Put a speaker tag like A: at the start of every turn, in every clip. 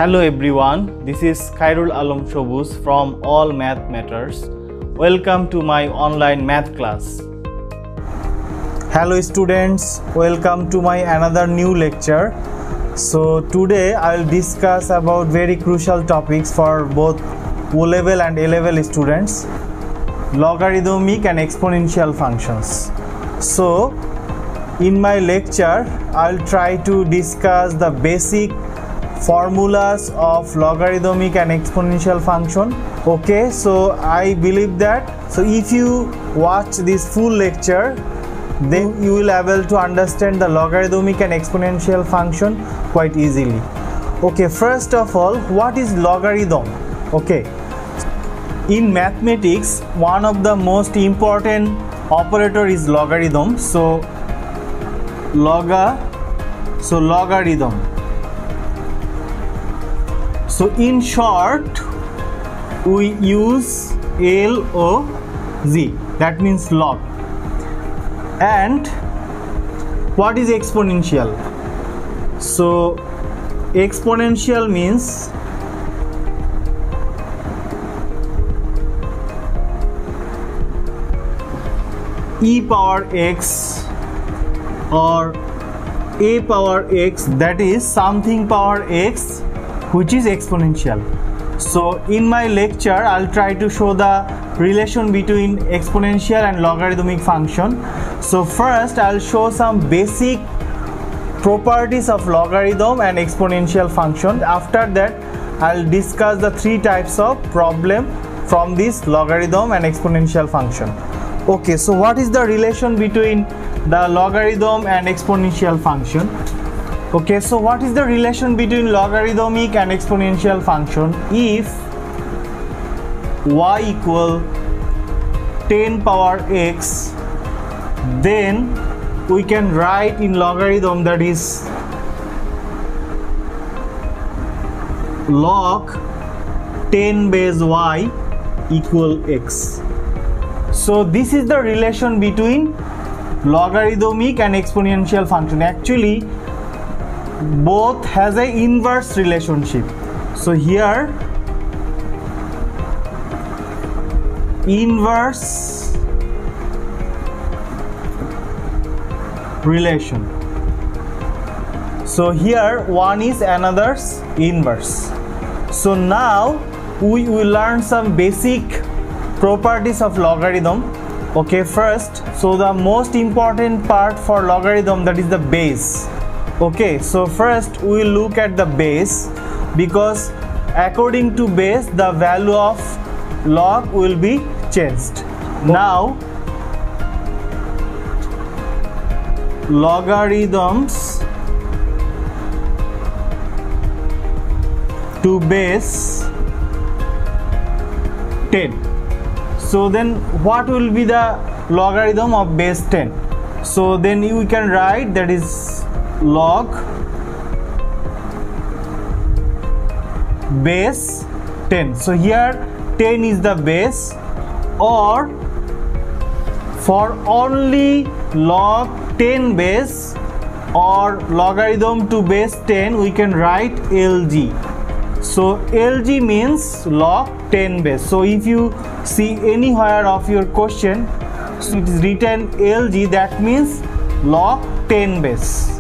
A: Hello everyone, this is Khairul Alam Shobuz from All Math Matters. Welcome to my online math class. Hello students, welcome to my another new lecture. So today I will discuss about very crucial topics for both O-level and A-level students, logarithmic and exponential functions. So in my lecture I will try to discuss the basic formulas of logarithmic and exponential function. Okay, so I believe that if you watch this full lecture, then you will able to understand the logarithmic and exponential function quite easily. Okay, first of all, what is logarithm? Okay, in mathematics one of the most important operator is logarithm. So logarithm. So in short, we use LOG, that means log. And what is exponential? So exponential means e power x or a power x, that is something power x, which is exponential. So in my lecture I'll try to show the relation between exponential and logarithmic function. So first I'll show some basic properties of logarithm and exponential function. After that I'll discuss the three types of problem from this logarithm and exponential function. Okay, so what is the relation between the logarithm and exponential function? Okay, so what is the relation between logarithmic and exponential function? If y equal 10 power x, then we can write in logarithm, that is log 10 base y equal x. So this is the relation between logarithmic and exponential function. Actually both has a inverse relationship. So here inverse relation. So here one is another's inverse. So now we will learn some basic properties of logarithm. Okay, first, so the most important part for logarithm, that is the base. Okay, so first we will look at the base, because according to base the value of log will be changed. Now logarithms to base 10. So then what will be the logarithm of base 10? So then you can write, that is log base 10. So here 10 is the base, or for only log 10 base or logarithm to base 10 we can write LG. So LG means log 10 base. So if you see anywhere of your question, so it is written LG, that means log 10 base.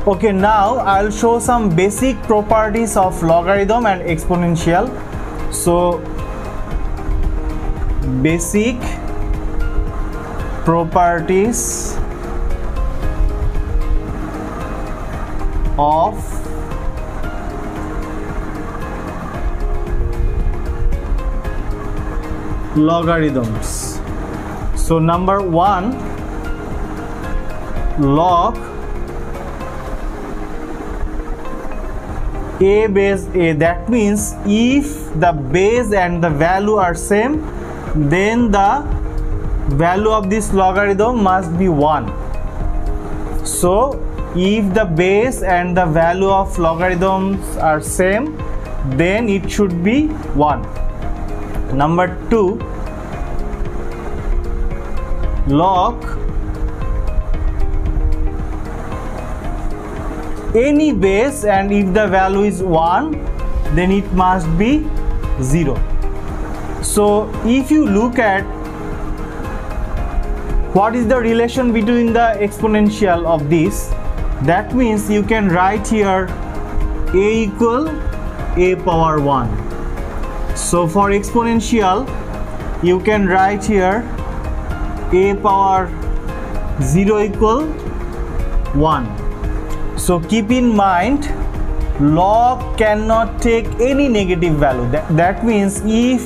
A: Okay, now I'll show some basic properties of logarithm and exponential. So basic properties of logarithms. So number one, log a base a, that means if the base and the value are same, then the value of this logarithm must be 1. So if the base and the value of logarithms are same, then it should be 1. Number 2, log any base, and if the value is 1, then it must be 0. So if you look at what is the relation between the exponential of this, that means you can write here a equal a power 1. So for exponential, you can write here a power 0 equal 1. So keep in mind, log cannot take any negative value. That means if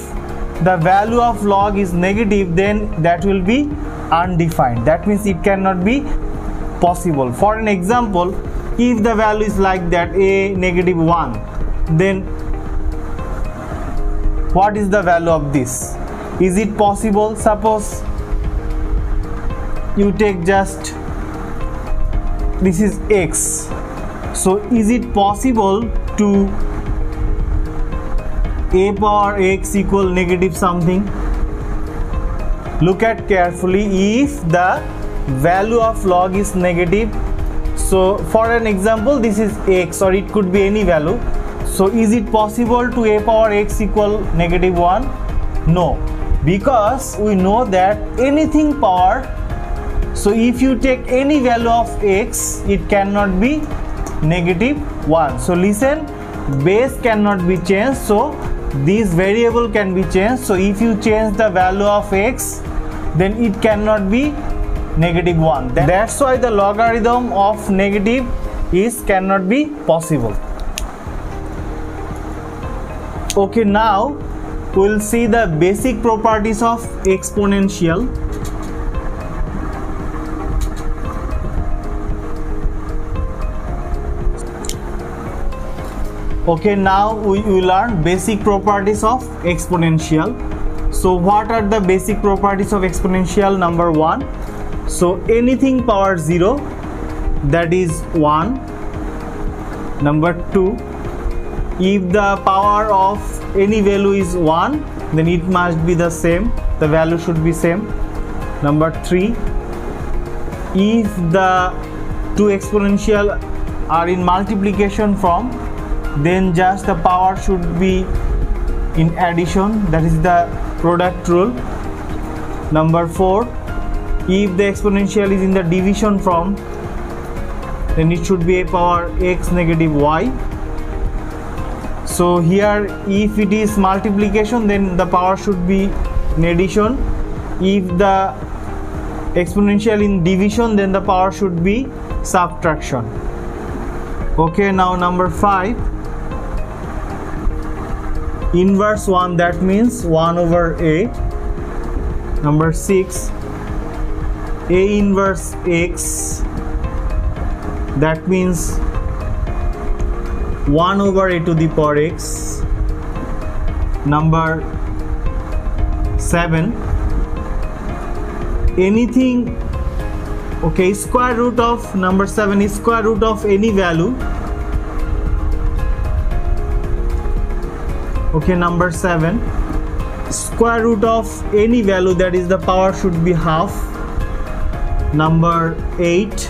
A: the value of log is negative, then that will be undefined. That means it cannot be possible. For an example, if the value is like that, a negative 1, then what is the value of this? Is it possible? Suppose you take just this is x. So is it possible to a power x equal negative something? Look at carefully. If the value of log is negative, so for an example, this is x, or it could be any value. So is it possible to a power x equal negative 1? No, because we know that anything power, so if you take any value of x, it cannot be negative 1. So listen, base cannot be changed, so this variable can be changed. So if you change the value of x, then it cannot be negative 1. That's why the logarithm of negative cannot be possible. Okay, now we'll see the basic properties of exponential. Okay, now we will learn basic properties of exponential. So what are the basic properties of exponential? Number 1, so anything power 0, that is 1. Number 2, if the power of any value is 1, then it must be the same, the value should be same. Number 3, if the two exponential are in multiplication form, then just the power should be in addition, that is the product rule. Number 4, if the exponential is in the division form, then it should be a power x negative y. So here if it is multiplication, then the power should be in addition. If the exponential in division, then the power should be subtraction. Okay, now number 5, inverse 1, that means 1 over a. Number 6, a inverse x, that means 1 over a to the power x. Number 7, anything, okay, square root of, number 7 is square root of any value. Okay, number 7, square root of any value, that is the power should be half. Number 8,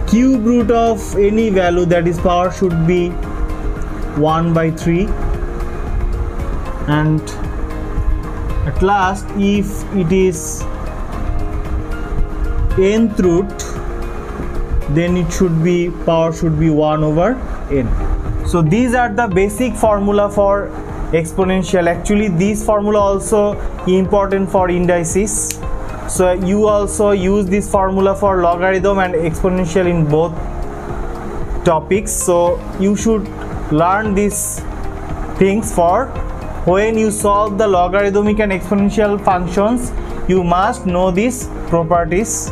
A: cube root of any value, that is power should be 1 by 3. And at last, if it is nth root, then it should be, power should be 1 over n. So these are the basic formula for exponential. Actually this formula also important for indices, so you also use this formula for logarithm and exponential in both topics. So you should learn these things, for when you solve the logarithmic and exponential functions, you must know these properties.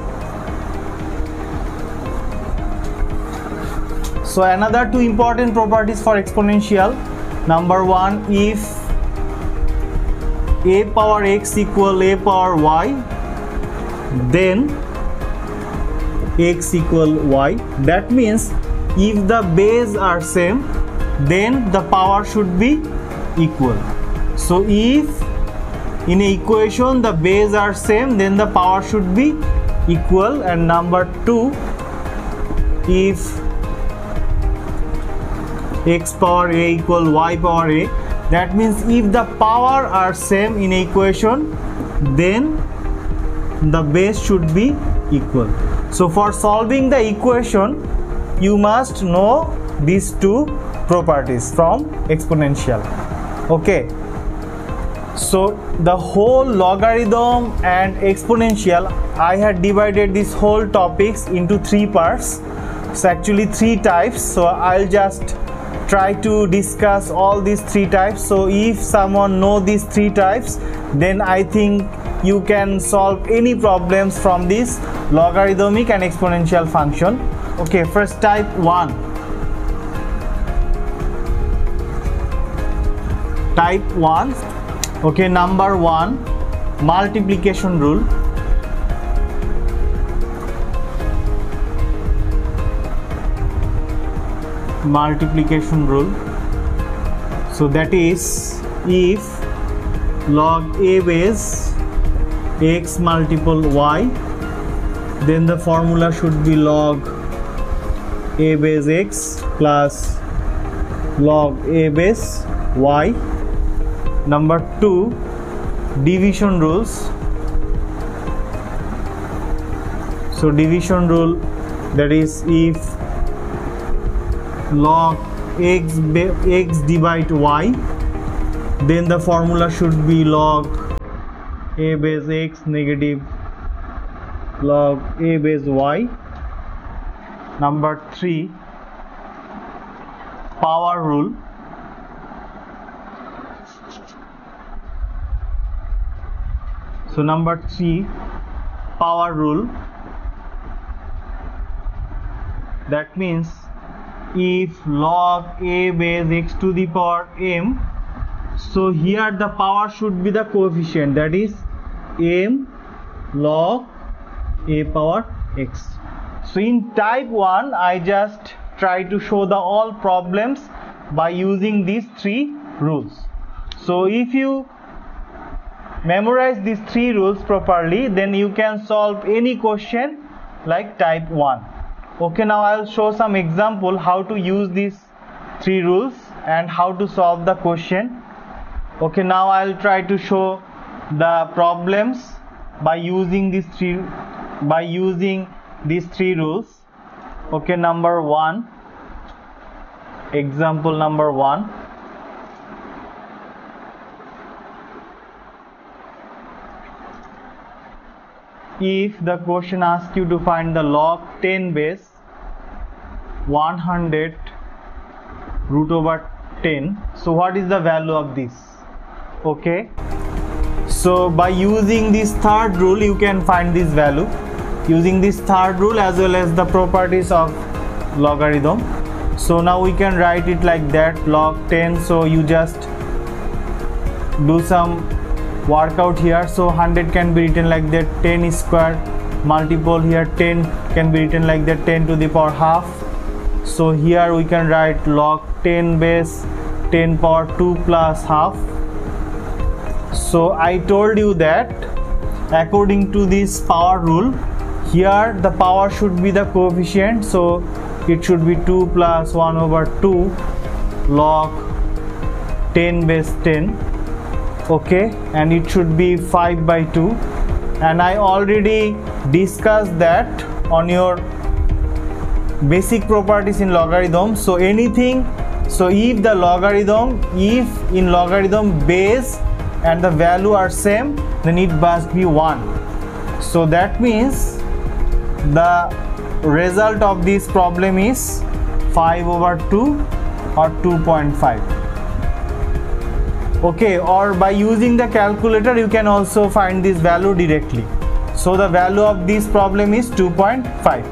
A: So another two important properties for exponential. Number 1, if a power x equal a power y, then x equal y. That means if the base are same, then the power should be equal. So if in an equation the base are same, then the power should be equal. And number 2, if x power a equal y power a, that means if the power are same in equation, then the base should be equal. So for solving the equation, you must know these two properties from exponential. Okay, so the whole logarithm and exponential, I had divided this whole topics into 3 parts. So actually 3 types, so I'll just try to discuss all these 3 types. So if someone know these 3 types, then I think you can solve any problems from this logarithmic and exponential function. Okay, first type 1. Type 1. Okay, number 1, multiplication rule. Multiplication rule. So that is, if log a base x multiple y, then the formula should be log a base x plus log a base y. Number 2, division rules. So division rule, that is, if log x divide y, then the formula should be log a base x negative log a base y. Number 3, power rule. So number 3, power rule. That means if log a base x to the power m, so here the power should be the coefficient, that is m log a power x. So in type 1, I just try to show the all problems by using these 3 rules. So if you memorize these 3 rules properly, then you can solve any question like type 1. Okay, now I'll show some example how to use these 3 rules and how to solve the question. Okay, now I'll try to show the problems by using these 3 rules. Okay, number 1, example number 1. If the question asks you to find the log 10 base 100 root over 10, so what is the value of this? Okay, so by using this third rule, you can find this value using this third rule as well as the properties of logarithm. So now we can write it like that, log 10. So you just do some workout here. So 100 can be written like that, 10 square multiple here 10 can be written like that, 10 to the power half. So here we can write log 10 base 10 power 2 plus half. So I told you that according to this power rule, here the power should be the coefficient, so it should be 2 plus 1 over 2 log 10 base 10. Okay, and it should be 5 by 2, and I already discussed that on your basic properties in logarithm. So anything, so if the logarithm, if in logarithm base and the value are same, then it must be 1. So that means the result of this problem is 5 over 2 or 2.5. Okay, or by using the calculator you can also find this value directly. So the value of this problem is 2.5.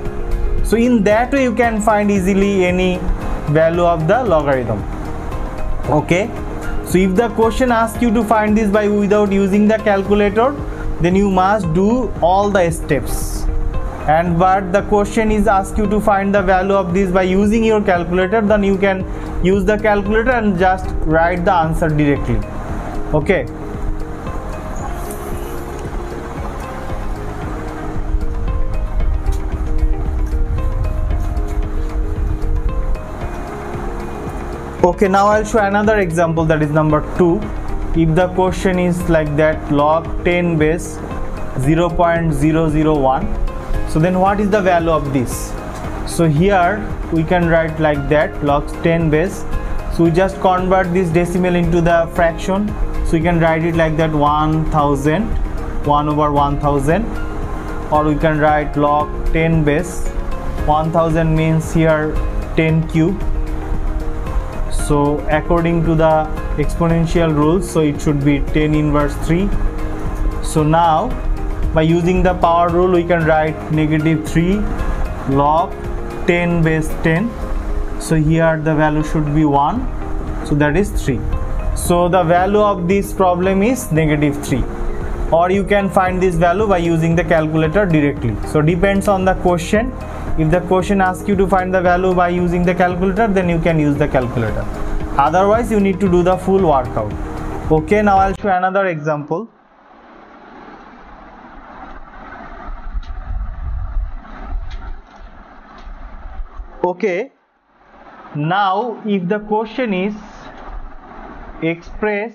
A: So in that way you can find easily any value of the logarithm. Okay, so if the question asks you to find this by without using the calculator, then you must do all the steps. And but the question is ask you to find the value of this by using your calculator, then you can use the calculator and just write the answer directly. Okay, Okay, now I'll show another example, that is number 2. If the question is like that, log 10 base 0.001, so then what is the value of this? So here we can write like that, log 10 base. So we just convert this decimal into the fraction, so we can write it like that, 1000, 1 over 1000, or we can write log 10 base 1000 means here 10 cube. So according to the exponential rules, so it should be 10 inverse 3. So now by using the power rule, we can write -3 log 10 base 10. So here the value should be 1, so that is 3. So the value of this problem is -3, or you can find this value by using the calculator directly. So depends on the question. If the question asks you to find the value by using the calculator, then you can use the calculator. Otherwise you need to do the full workout. Okay, now I'll show another example. Okay, now if the question is express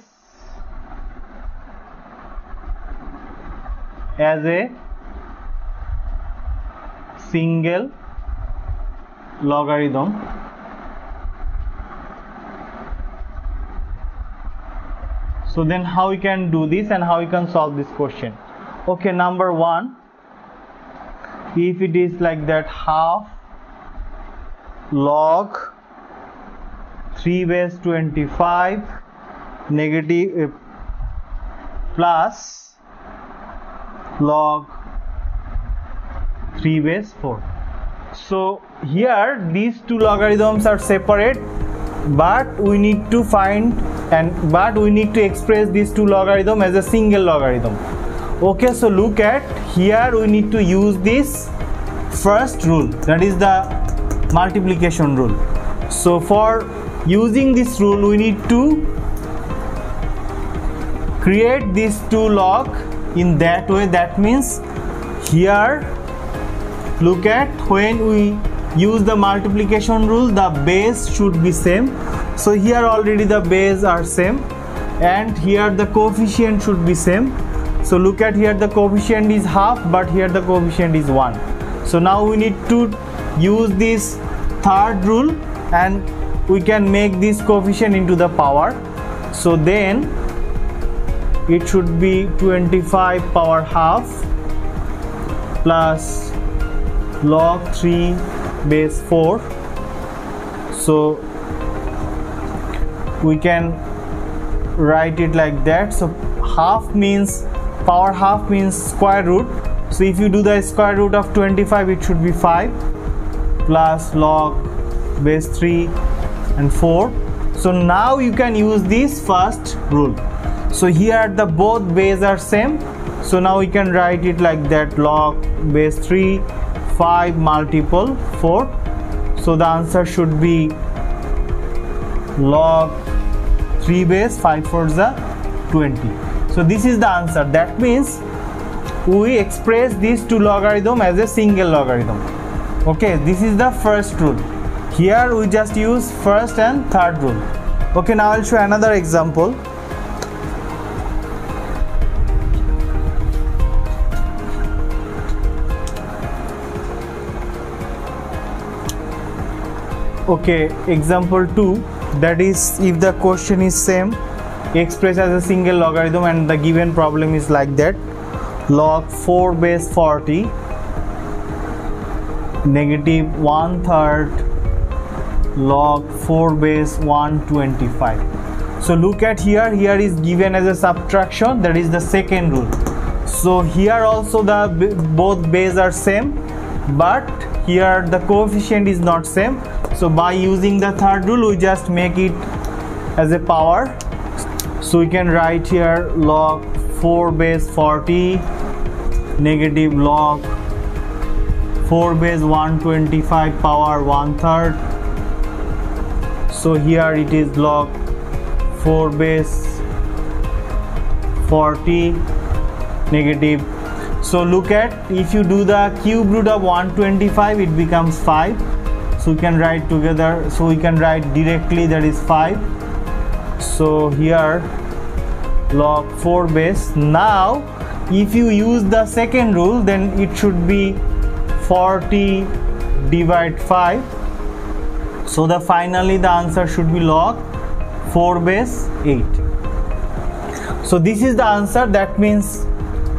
A: as a single logarithm, so then how we can do this and how we can solve this question? Okay, number 1, if it is like that, half log 3 base 25 negative plus log 3 base 4. So here these two logarithms are separate, but we need to express these two logarithms as a single logarithm. Okay, so look at here, we need to use this first rule, that is the multiplication rule. So for using this rule, we need to create these two log in that way. That means here, look at, when we use the multiplication rule, the base should be same. So here already the base are same, and here the coefficient should be same. So look at here, the coefficient is half, but here the coefficient is 1. So now we need to use this third rule, and we can make this coefficient into the power. So then it should be 25 power half plus log 3 base 4. So we can write it like that. So half means, power half means square root. So if you do the square root of 25, it should be 5 plus log base 3 and 4. So now you can use this first rule. So here the both base are same, so now we can write it like that, log base 3 5 multiple 4. So the answer should be log 3 base 5 4 is 20. So this is the answer. That means we express these two logarithm as a single logarithm. Okay, this is the first rule. Here we just use first and third rule. Okay, now I'll show another example. Okay, example 2, that is if the question is same, expressed as a single logarithm, and the given problem is like that, log 4 base 40 negative 1/3 log 4 base 125. So look at here, here is given as a subtraction, that is the second rule. So here also the both base are same, but here the coefficient is not same. So by using the third rule, we just make it as a power. So we can write here log 4 base 40 negative log 4 base 125 power 1/3. So here it is log 4 base 40 negative. So look at, if you do the cube root of 125, it becomes 5. So so we can write together, so we can write directly, that is 5. So here log 4 base. Now if you use the second rule, then it should be 40 divide 5. So finally the answer should be log 4 base 8. So this is the answer. That means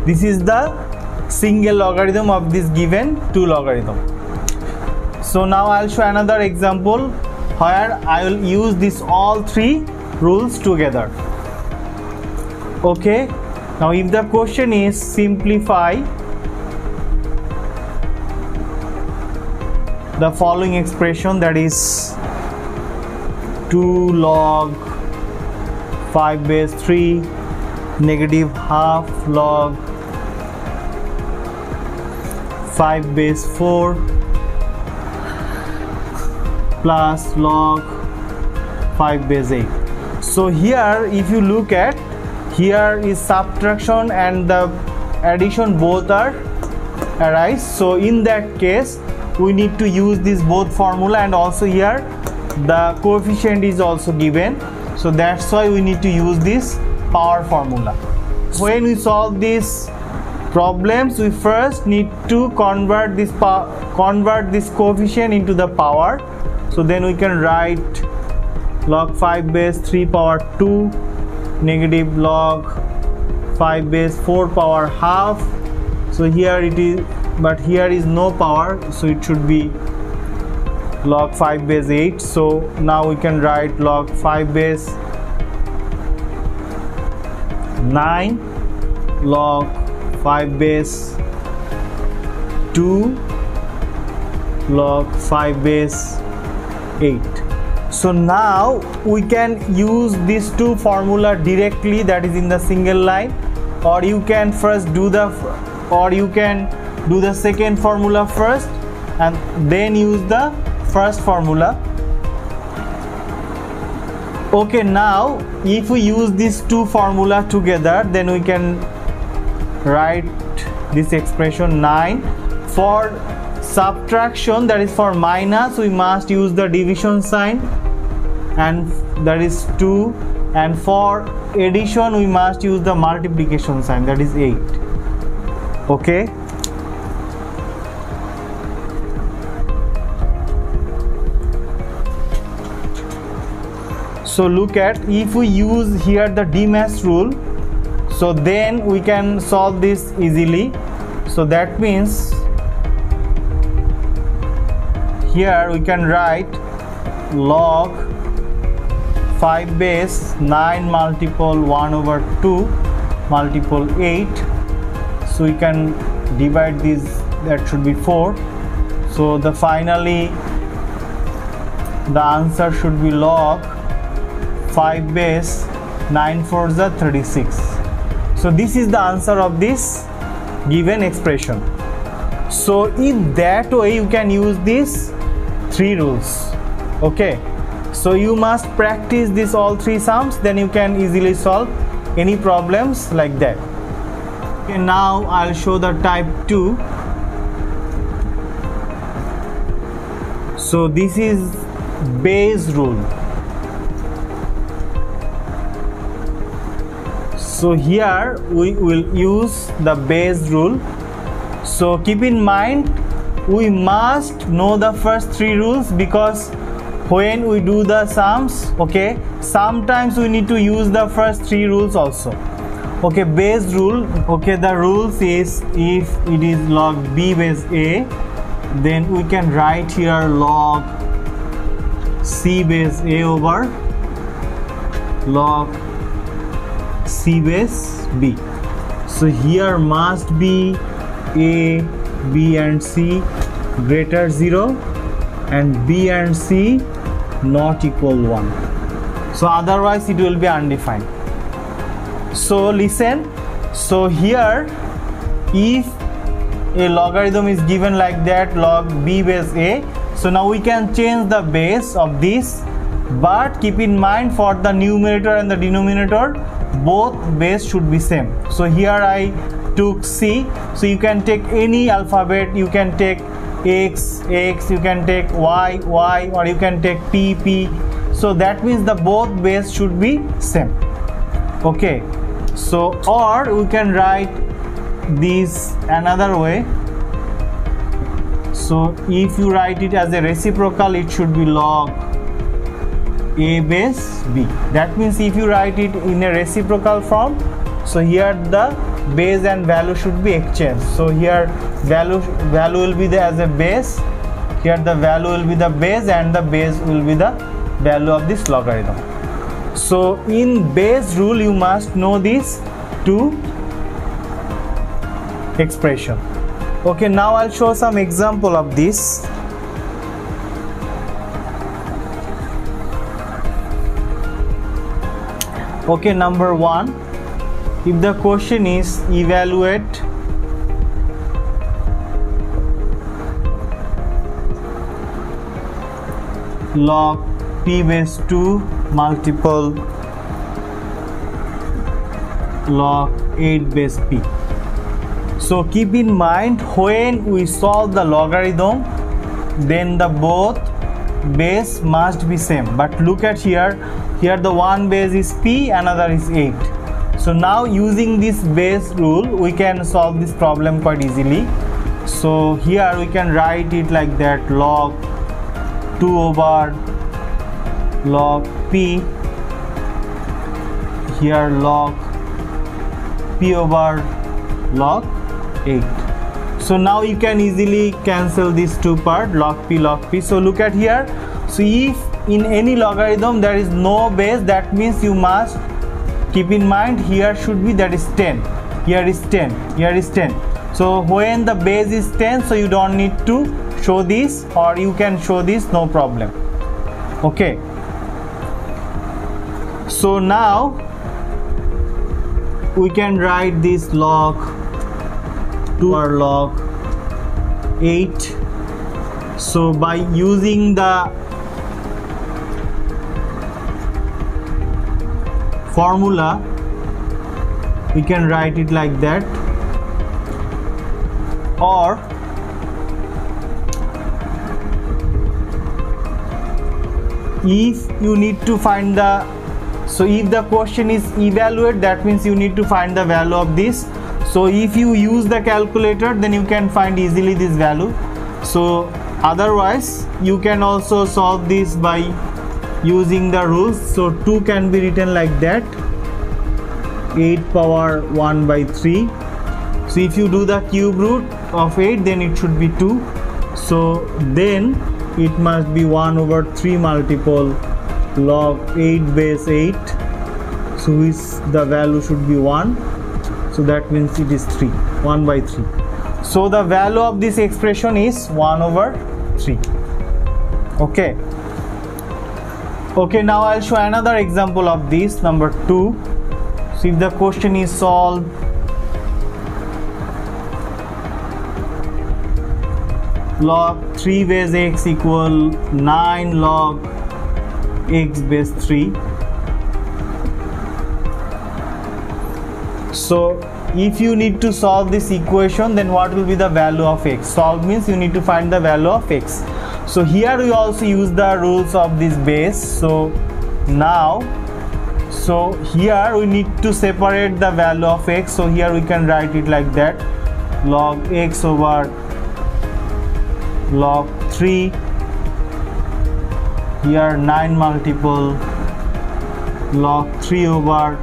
A: this is the single logarithm of this given 2 logarithm. So now I'll show another example where I will use this all 3 rules together. Okay, now if the question is simplify the following expression, that is 2 log 5 base 3 negative half log 5 base 4 plus log 5 base 8. So here if you look at, here is subtraction and the addition both are arise. So in that case we need to use this both formula, and also here the coefficient is also given, so that's why we need to use this power formula. When we solve these problems, we first need to convert this coefficient into the power. So then we can write log 5 base 3 power 2 negative log 5 base 4 power half. So here it is, but here is no power, so it should be log 5 base 8. So now we can write log 5 base 9 log 5 base 2 log 5 base 8. So now we can use these two formula directly, that is in the single line, or you can first do the second formula first and then use the first formula. Okay, now if we use these two formula together, then we can write this expression 9. For subtraction, that is for minus, we must use the division sign, and that is 2, and for addition we must use the multiplication sign, that is 8. Okay, so look at, if we use here the DMAS rule, so then we can solve this easily. So that means here we can write log 5 base 9 multiple 1 over 2 multiple 8. So we can divide this, that should be 4. So finally the answer should be log 5 base 9 4 is 36. So this is the answer of this given expression. So in that way you can use these 3 rules. Okay, so you must practice this all 3 sums, then you can easily solve any problems like that. Okay, now I'll show the type 2. So this is Bayes rule. So here we will use the Bayes rule. So keep in mind, we must know the first 3 rules, because when we do the sums, okay, sometimes we need to use the first 3 rules also. Okay, Bayes rule, okay, the rules is, if it is log b base a, then we can write here log c base a over log c base b. So here must be a, b and c greater 0 and b and c not equal 1. So otherwise it will be undefined. So listen, so here if a logarithm is given like that, log b base a, so now we can change the base of this, but keep in mind for the numerator and the denominator both base should be same. So here I took c, so you can take any alphabet, you can take x, you can take y, or you can take p. So that means the both base should be same. Okay, so or we can write this another way. So if you write it as a reciprocal, it should be log a base b. That means if you write it in a reciprocal form, so here the base and value should be exchanged. So here value will be as a base, here the value will be the base, and the base will be the value of this logarithm. So in base rule you must know these two expression. Okay, now I'll show some example of this. Okay, number 1, if the question is evaluate log p base 2 multiple log 8 base p. So keep in mind, when we solve the logarithm, then the both base must be same. But look at here the one base is p, another is 8. So now using this base rule we can solve this problem quite easily. So here we can write it like that, log 2 over log p, here log p over log 8. So now you can easily cancel these two part, log p. So look at here, so if in any logarithm there is no base, that means you must keep in mind here should be, that is 10, here is 10, here is 10. So when the base is 10, so you don't need to show this, or you can show this, no problem. Okay, so now we can write this log 2 or log 8. So by using the formula we can write it like that, or if you need to find the, so if the question is evaluate, that means you need to find the value of this. So if you use the calculator, then you can find easily this value. So otherwise you can also solve this by using the rules. So 2 can be written like that, 8 power 1 by 3. So if you do the cube root of 8, then it should be 2. So then it must be 1 over 3 multiple log 8 base 8. So which the value should be 1. So that means it is 3, 1 by 3. So the value of this expression is 1 over 3. Okay. Okay, now I'll show another example of this, number 2. So if the question is solve log 3 base x equal 9 log x base 3. So if you need to solve this equation, then what will be the value of x? Solve means you need to find the value of x. So here we also use the rules of this base. So now, so here we need to separate the value of x. So here we can write it like that, log x over log 3, here 9 multiple log 3 over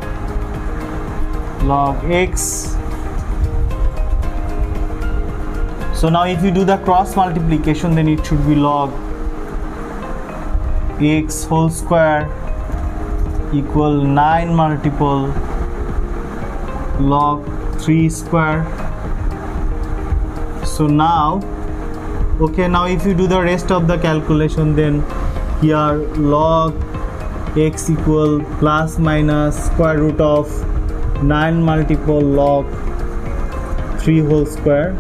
A: log x. So now if you do the cross multiplication, then it should be log x whole square equal 9 multiple log 3 square. So now, okay, now if you do the rest of the calculation, then here log x equal plus minus square root of 9 multiple log 3 whole square.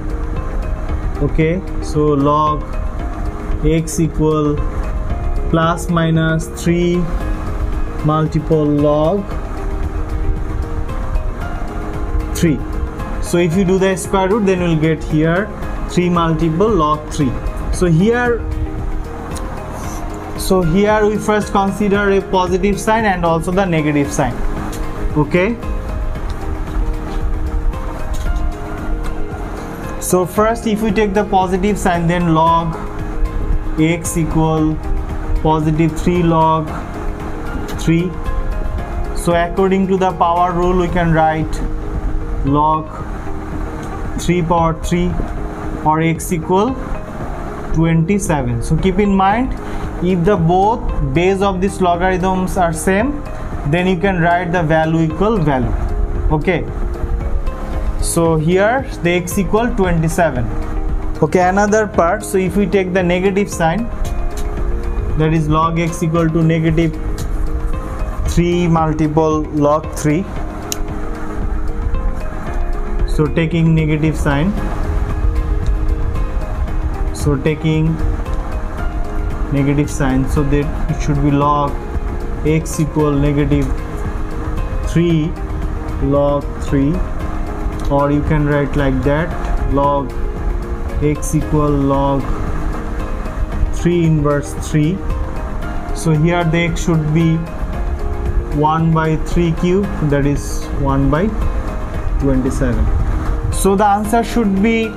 A: Okay, so log x equal plus minus 3 multiple log 3. So if you do the square root, then we'll get here 3 multiple log 3. So here we first consider a positive sign and also the negative sign. Okay, so first if we take the positive sign, then log x equal positive 3 log 3. So according to the power rule, we can write log 3 power 3 or x equal 27. So keep in mind, if the both base of these logarithms are same, then you can write the value equal value. Okay, so here the x equal 27. Okay, another part. So if we take the negative sign, that is log x equal to negative 3 multiple log 3. So taking negative sign, so that it should be log x equal negative 3 log 3, or you can write like that, log x equal log 3 inverse 3. So here the x should be 1 by 3 cube, that is 1 by 27. So the answer should be,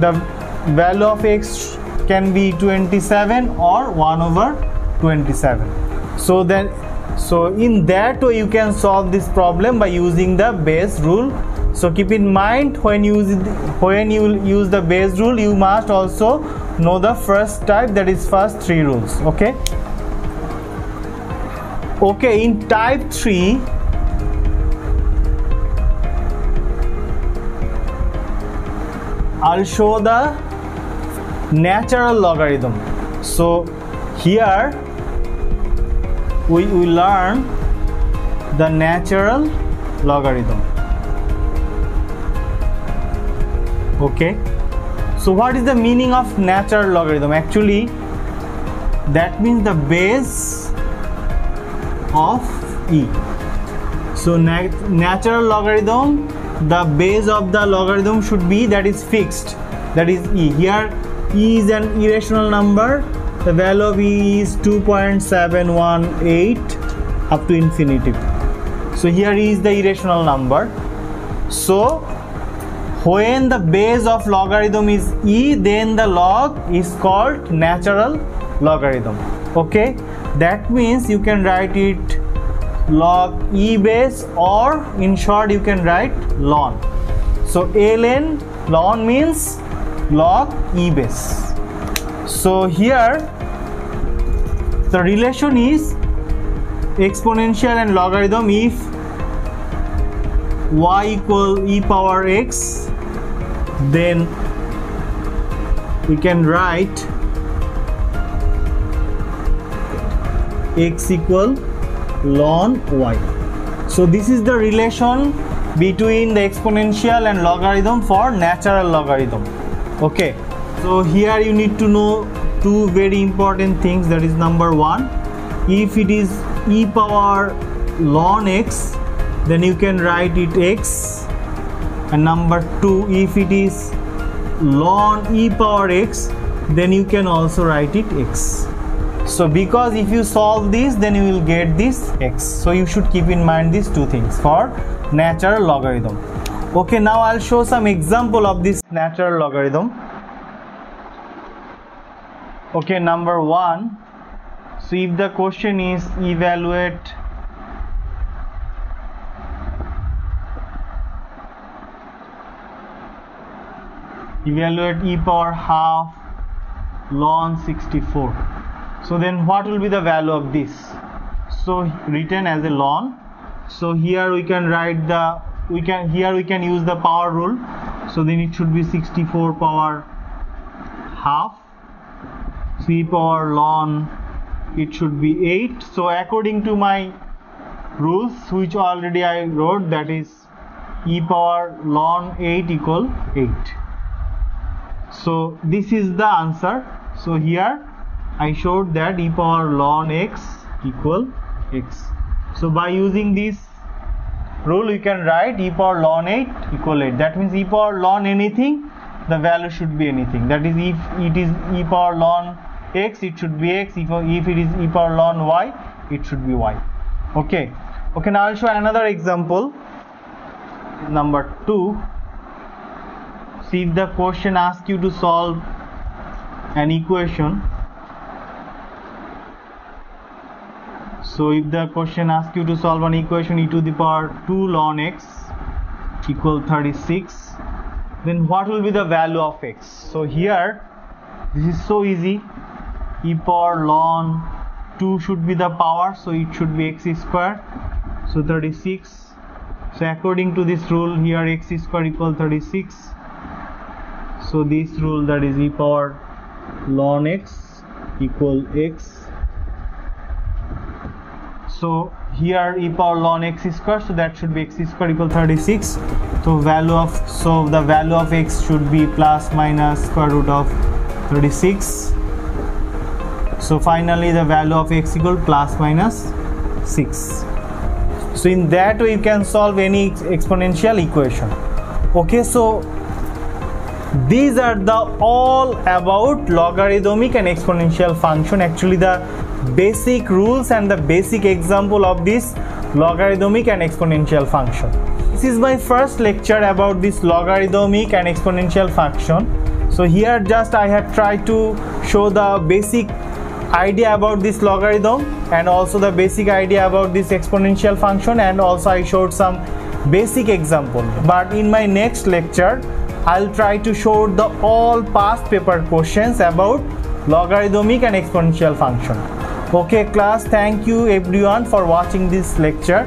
A: the value of x can be 27 or 1 over 27. So in that way you can solve this problem by using the base rule. So keep in mind, when you use the base rule, you must also know the first type, that is first 3 rules. Okay, in type 3, I'll show the natural logarithm. So here we learn the natural logarithm. Okay, so what is the meaning of natural logarithm? Actually, that means the base of e. So natural logarithm, the base of the logarithm should be, that is fixed, that is e. Here e is an irrational number. The value of e is 2.718 up to infinity. So here e is the irrational number. So when the base of logarithm is e, then the log is called natural logarithm. Okay, that means you can write it log e base, or in short you can write ln. So ln, ln means log e base. So here the relation is exponential and logarithm. If y equal e power x, then we can write x equal ln y. So this is the relation between the exponential and logarithm for natural logarithm. Okay, so here you need to know two very important things. That is, number one, if it is e power ln x, then you can write it x, and number two, if it is ln e power x, then you can also write it x. So because if you solve this, then you will get this x. So you should keep in mind these two things for natural logarithm. Okay, now I'll show some example of this natural logarithm. Okay, number one. So if the question is evaluate e power half ln 64. So then what will be the value of this? So written as a ln. So here we can write the, we can use the power rule. So then it should be 64 power half. So e power ln, it should be 8. So according to my rules, which already I wrote, that is e power ln 8 equal 8. So this is the answer. So here I showed that e power ln x equal x. So by using this rule, you can write e power ln 8 equal 8. That means e power ln anything, the value should be anything. That is, if it is e power ln x, it should be x. If it is e power ln y, it should be y. Okay. Now I'll show another example. Number 2. See, if the question asks you to solve an equation. So if the question asks you to solve an equation e to the power 2 ln x equal 36, then what will be the value of x? So here this is so easy. E power ln 2 should be the power, so it should be x square. So 36. So according to this rule here, x square equal 36. So this rule, that is e power ln x equal x. So here e power ln x square, so that should be x square equal 36. So the value of x should be plus minus square root of 36. So finally the value of x equal plus minus 6. So in that way you can solve any exponential equation. Okay, so these are the all about logarithmic and exponential function. Actually the basic rules and the basic example of this logarithmic and exponential function. This is my first lecture about this logarithmic and exponential function. So here just I have tried to show the basic idea about this logarithm and also the basic idea about this exponential function, and also I showed some basic example. But in my next lecture I'll try to show the all past paper questions about logarithmic and exponential function. Okay class, thank you everyone for watching this lecture.